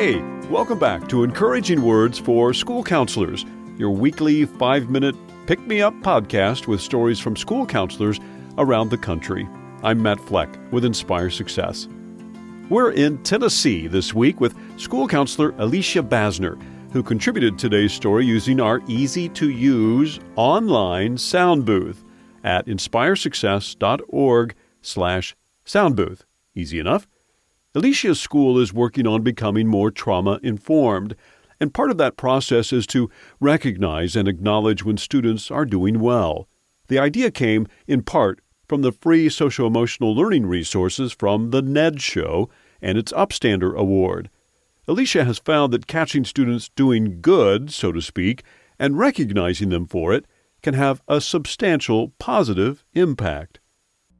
Hey, welcome back to Encouraging Words for School Counselors, your weekly 5-minute pick-me-up podcast with stories from school counselors around the country. I'm Matt Fleck with Inspire Success. We're in Tennessee this week with school counselor Elishia Basner, who contributed today's story using our easy-to-use online sound booth at inspiresuccess.org/soundbooth. Easy enough? Elishia's school is working on becoming more trauma-informed, and part of that process is to recognize and acknowledge when students are doing well. The idea came, in part, from the free socio-emotional learning resources from the NED Show and its Upstander Award. Elishia has found that catching students doing good, so to speak, and recognizing them for it can have a substantial positive impact.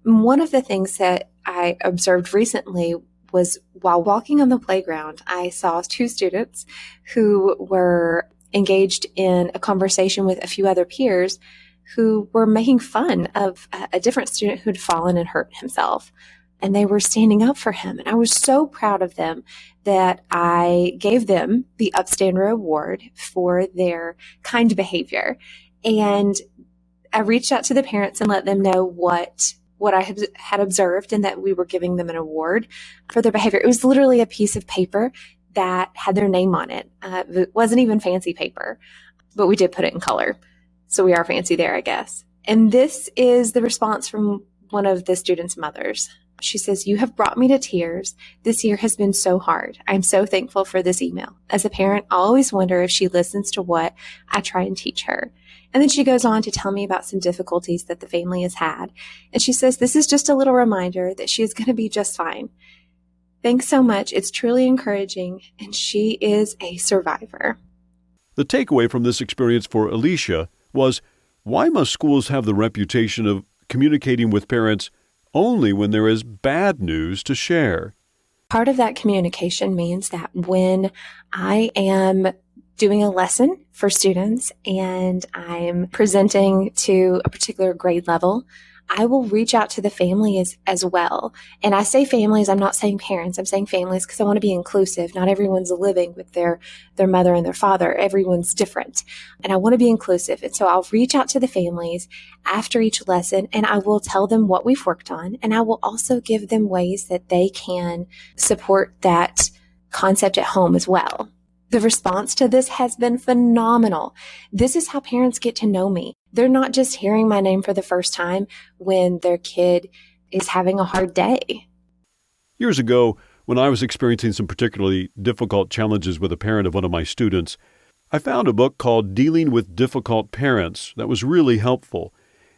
One of the things that I observed recently was while walking on the playground, I saw two students who were engaged in a conversation with a few other peers who were making fun of a different student who'd fallen and hurt himself. And they were standing up for him. And I was so proud of them that I gave them the Upstander Award for their kind behavior. And I reached out to the parents and let them know what I had observed and that we were giving them an award for their behavior. It was literally a piece of paper that had their name on it. It wasn't even fancy paper, but we did put it in color. So we are fancy there, I guess. And this is the response from one of the students' mothers. She says, "You have brought me to tears. This year has been so hard. I'm so thankful for this email. As a parent, I always wonder if she listens to what I try and teach her." And then she goes on to tell me about some difficulties that the family has had. And she says, "This is just a little reminder that she is going to be just fine. Thanks so much. It's truly encouraging." And she is a survivor. The takeaway from this experience for Elishia was, why must schools have the reputation of communicating with parents only when there is bad news to share? Part of that communication means that when I am doing a lesson for students and I'm presenting to a particular grade level, I will reach out to the families as well. And I say families, I'm not saying parents, I'm saying families because I want to be inclusive. Not everyone's living with their mother and their father. Everyone's different. And I want to be inclusive. And so I'll reach out to the families after each lesson and I will tell them what we've worked on. And I will also give them ways that they can support that concept at home as well. The response to this has been phenomenal. This is how parents get to know me. They're not just hearing my name for the first time when their kid is having a hard day. Years ago, when I was experiencing some particularly difficult challenges with a parent of one of my students, I found a book called Dealing with Difficult Parents that was really helpful.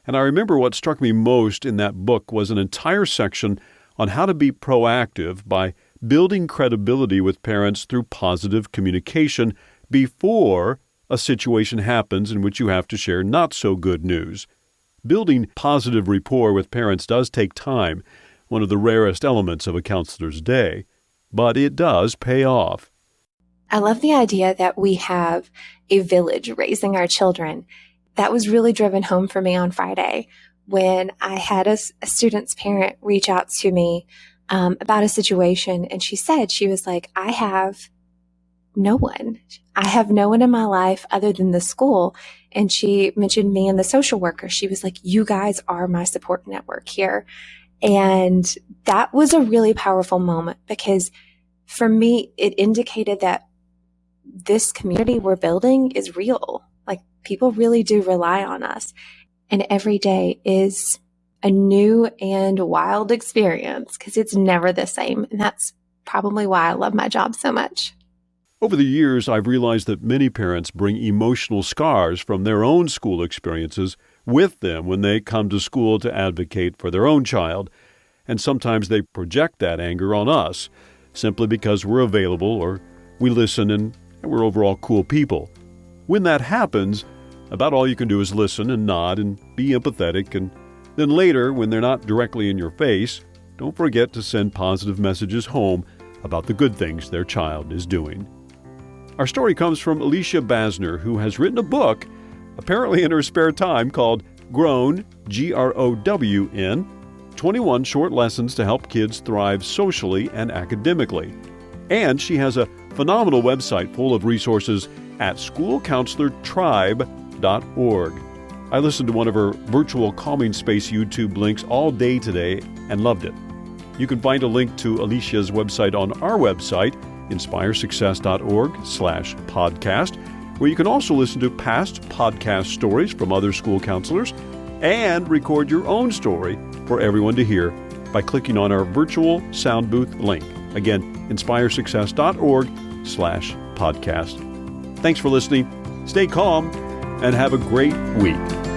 And I remember what struck me most in that book was an entire section on how to be proactive by building credibility with parents through positive communication before a situation happens in which you have to share not so good news. Building positive rapport with parents does take time, one of the rarest elements of a counselor's day, but it does pay off. I love the idea that we have a village raising our children. That was really driven home for me on Friday when I had a student's parent reach out to me about a situation. And she was like, I have no one. I have no one in my life other than the school. And she mentioned me and the social worker. She was like, "You guys are my support network here." And that was a really powerful moment because for me, it indicated that this community we're building is real. Like people really do rely on us. And every day is a new and wild experience because it's never the same. And that's probably why I love my job so much. Over the years, I've realized that many parents bring emotional scars from their own school experiences with them when they come to school to advocate for their own child. And sometimes they project that anger on us simply because we're available or we listen and we're overall cool people. When that happens, about all you can do is listen and nod and be empathetic. And then later, when they're not directly in your face, don't forget to send positive messages home about the good things their child is doing. Our story comes from Elishia Basner, who has written a book, apparently in her spare time, called Grown, Grown, 21 Short Lessons to Help Kids Thrive Socially and Academically. And she has a phenomenal website full of resources at schoolcounselortribe.org. I listened to one of her virtual calming space YouTube links all day today and loved it. You can find a link to Elishia's website on our website, inspiresuccess.org/podcast, where you can also listen to past podcast stories from other school counselors and record your own story for everyone to hear by clicking on our virtual sound booth link. Again, inspiresuccess.org/podcast. Thanks for listening. Stay calm and have a great week.